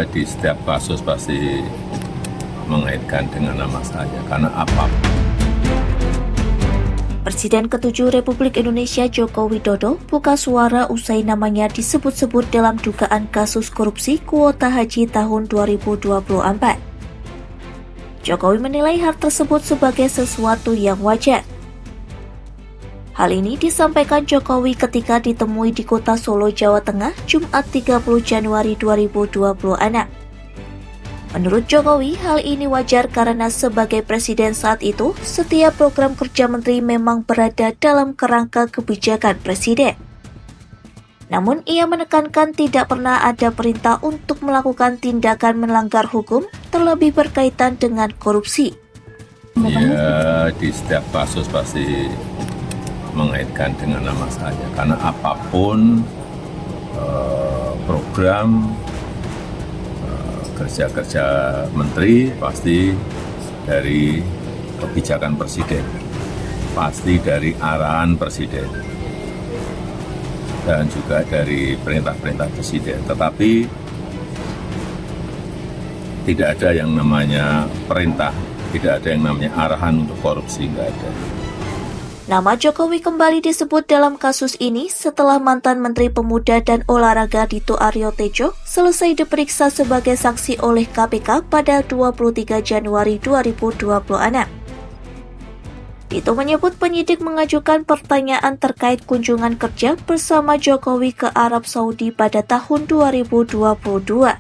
di setiap kasus pasti mengaitkan dengan nama saya, karena apapun. Presiden ke-7 Republik Indonesia Joko Widodo buka suara usai namanya disebut-sebut dalam dugaan kasus korupsi kuota haji tahun 2024. Jokowi menilai hal tersebut sebagai sesuatu yang wajar. Hal ini disampaikan Jokowi ketika ditemui di kota Solo, Jawa Tengah, Jumat 30 Januari 2026. Menurut Jokowi, hal ini wajar karena sebagai presiden saat itu, setiap program kerja menteri memang berada dalam kerangka kebijakan presiden. Namun, ia menekankan tidak pernah ada perintah untuk melakukan tindakan melanggar hukum, terlebih berkaitan dengan korupsi. Ya, di setiap kasus pasti mengaitkan dengan nama saya, karena apapun program kerja-kerja menteri pasti dari kebijakan presiden, pasti dari arahan presiden, dan juga dari perintah-perintah presiden. Tetapi tidak ada yang namanya perintah, tidak ada yang namanya arahan untuk korupsi, nggak ada. Nama Jokowi kembali disebut dalam kasus ini setelah mantan Menteri Pemuda dan Olahraga Dito Aryo Tejo selesai diperiksa sebagai saksi oleh KPK pada 23 Januari 2026. Dito menyebut penyidik mengajukan pertanyaan terkait kunjungan kerja bersama Jokowi ke Arab Saudi pada tahun 2022.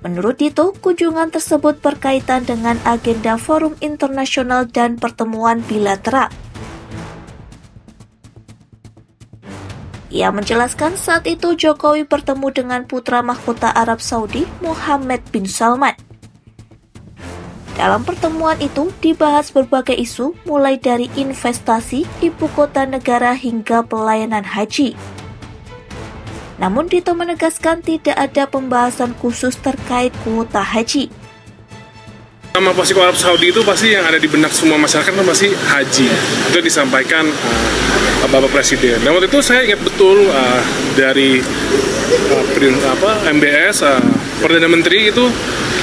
Menurut Dito, kunjungan tersebut berkaitan dengan agenda forum internasional dan pertemuan bilateral. Ia menjelaskan saat itu Jokowi bertemu dengan putra mahkota Arab Saudi, Mohammed bin Salman. Dalam pertemuan itu dibahas berbagai isu mulai dari investasi, ibu kota negara hingga pelayanan haji. Namun Dito menegaskan tidak ada pembahasan khusus terkait kuota haji. Nama pasti Arab Saudi itu pasti yang ada di benak semua masyarakat itu pasti haji. Itu disampaikan Bapak Presiden. Dan waktu itu saya ingat betul dari MBS, Perdana Menteri itu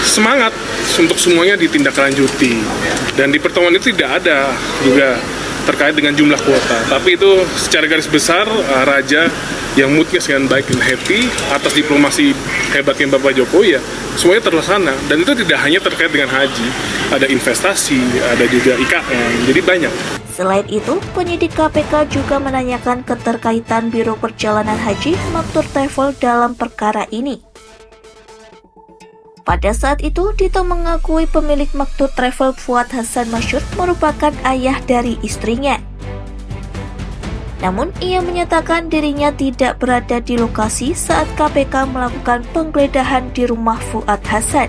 semangat untuk semuanya ditindaklanjuti. Dan di pertemuan itu tidak ada juga terkait dengan jumlah kuota. Tapi itu secara garis besar Raja yang moodnya dengan baik dan happy atas diplomasi hebatnya Bapak Jokowi, ya semuanya terlaksana. Dan itu tidak hanya terkait dengan haji, ada investasi, ada juga IKN, jadi banyak. Selain itu, penyidik KPK juga menanyakan keterkaitan Biro Perjalanan Haji Maktur Travel dalam perkara ini. Pada saat itu, Dito mengakui pemilik Maktur Travel Fuad Hasan Masyur merupakan ayah dari istrinya. Namun, ia menyatakan dirinya tidak berada di lokasi saat KPK melakukan penggeledahan di rumah Fuad Hasan.